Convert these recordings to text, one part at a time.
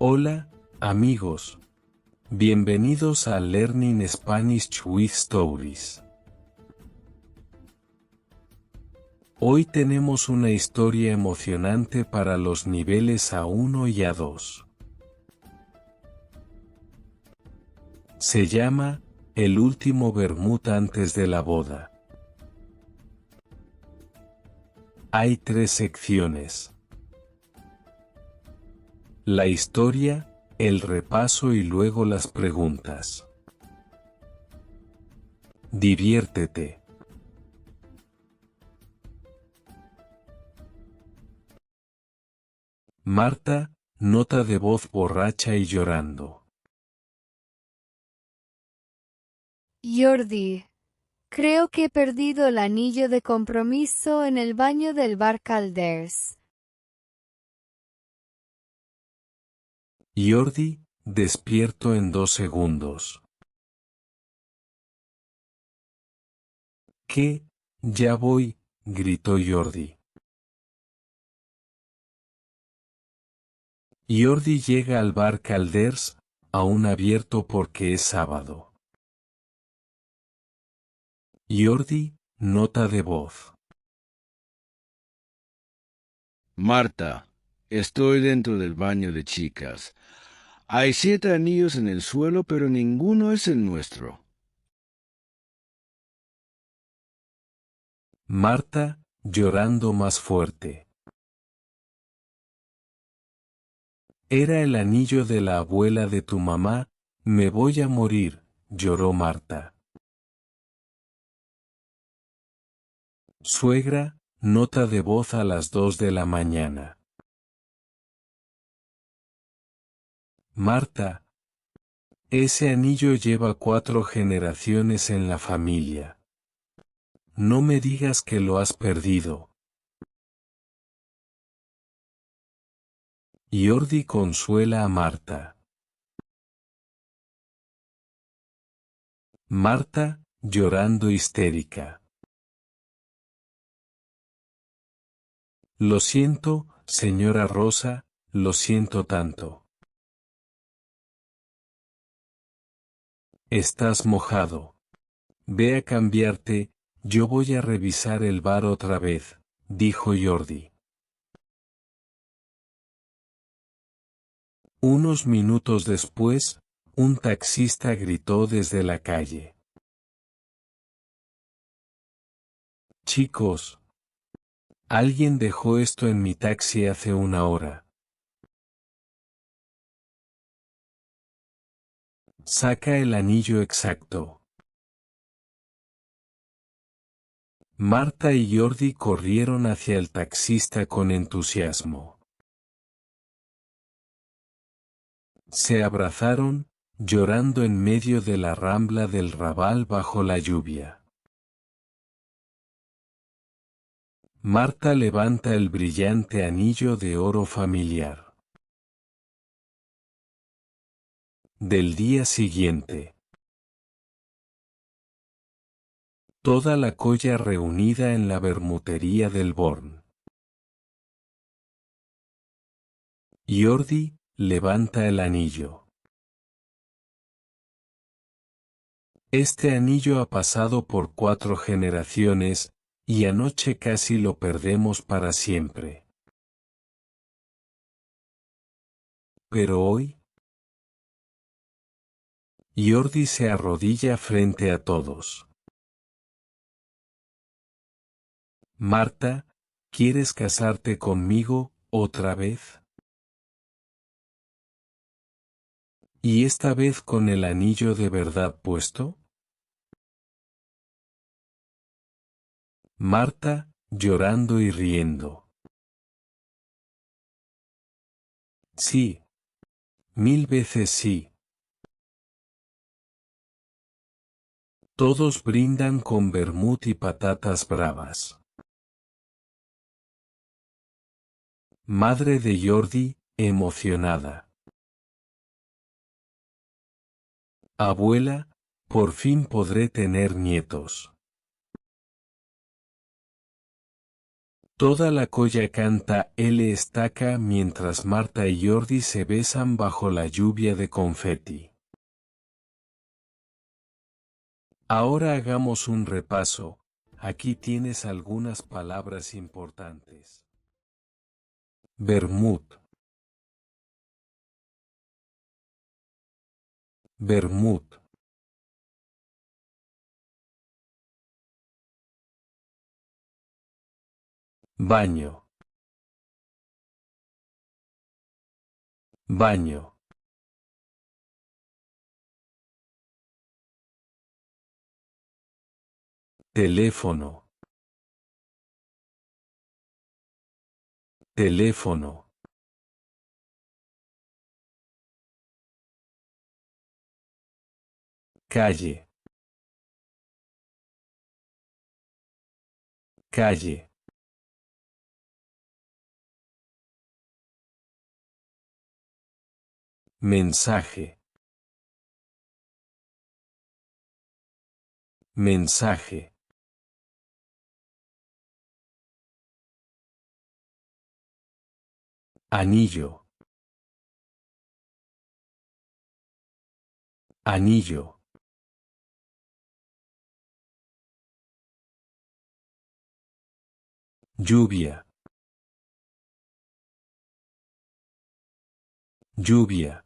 Hola, amigos. Bienvenidos a Learning Spanish with Stories. Hoy tenemos una historia emocionante para los niveles A1 y A2. Se llama, El último vermut antes de la boda. Hay 3 secciones. La historia, el repaso y luego las preguntas. Diviértete. Marta, nota de voz borracha y llorando. Jordi, creo que he perdido el anillo de compromiso en el baño del bar Calders. Jordi, despierto en 2 segundos. ¿Qué? Ya voy, gritó Jordi. Jordi llega al bar Calders, aún abierto porque es sábado. Jordi, nota de voz. Marta, estoy dentro del baño de chicas. Hay 7 anillos en el suelo, pero ninguno es el nuestro. Marta, llorando más fuerte. Era el anillo de la abuela de tu mamá, me voy a morir, lloró Marta. Suegra, nota de voz a las 2 de la mañana. Marta, ese anillo lleva 4 generaciones en la familia. No me digas que lo has perdido. Jordi consuela a Marta. Marta, llorando histérica. Lo siento, señora Rosa, lo siento tanto. Estás mojado. Ve a cambiarte, yo voy a revisar el bar otra vez, dijo Jordi. Unos minutos después, un taxista gritó desde la calle. Chicos, alguien dejó esto en mi taxi hace 1 hora. Saca el anillo exacto. Marta y Jordi corrieron hacia el taxista con entusiasmo. Se abrazaron, llorando en medio de la rambla del Raval bajo la lluvia. Marta levanta el brillante anillo de oro familiar. Del día siguiente. Toda la colla reunida en la bermutería del Born. Jordi, levanta el anillo. Este anillo ha pasado por 4 generaciones, y anoche casi lo perdemos para siempre. Pero hoy, Jordi se arrodilla frente a todos. Marta, ¿quieres casarte conmigo, otra vez? ¿Y esta vez con el anillo de verdad puesto? Marta, llorando y riendo. Sí. 1000 veces sí. Todos brindan con vermut y patatas bravas. Madre de Jordi, emocionada. Abuela, por fin podré tener nietos. Toda la colla canta L estaca mientras Marta y Jordi se besan bajo la lluvia de confeti. Ahora hagamos un repaso. Aquí tienes algunas palabras importantes. Vermut. Vermut. Baño. Baño. Teléfono. Teléfono. Calle. Calle. Mensaje. Mensaje. Anillo. Anillo. Lluvia. Lluvia.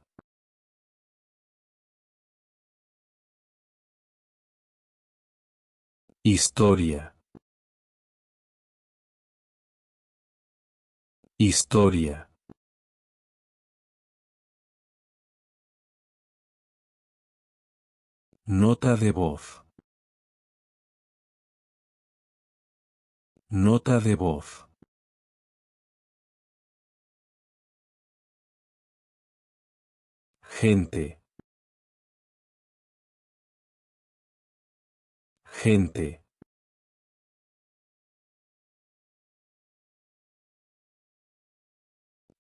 Historia. Historia. Nota de voz. Nota de voz. Gente. Gente.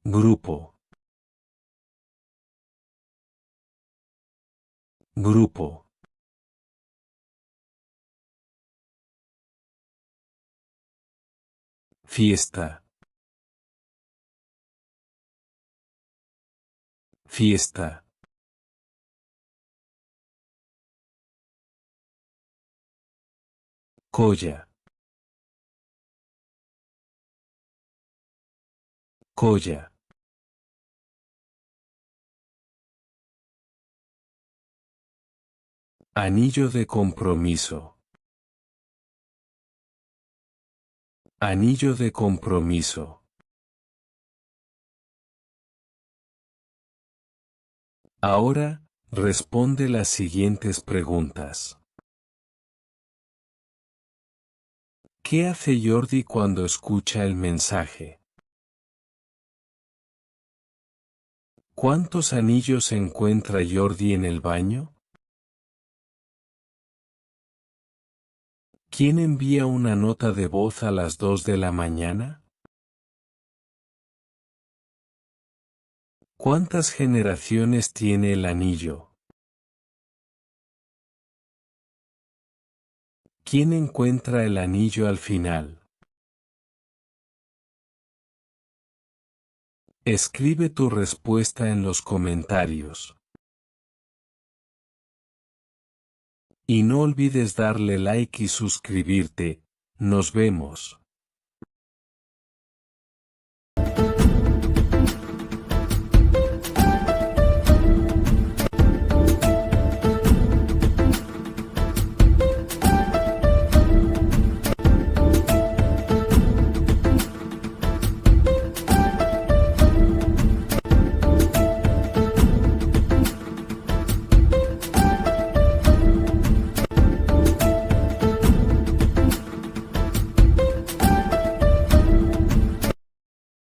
Grupo. Grupo. Fiesta. Fiesta. Colla. Colla. Anillo de compromiso. Anillo de compromiso. Ahora, responde las siguientes preguntas. ¿Qué hace Jordi cuando escucha el mensaje? ¿Cuántos anillos encuentra Jordi en el baño? ¿Quién envía una nota de voz a las 2 de la mañana? ¿Cuántas generaciones tiene el anillo? ¿Quién encuentra el anillo al final? Escribe tu respuesta en los comentarios. Y no olvides darle like y suscribirte. Nos vemos.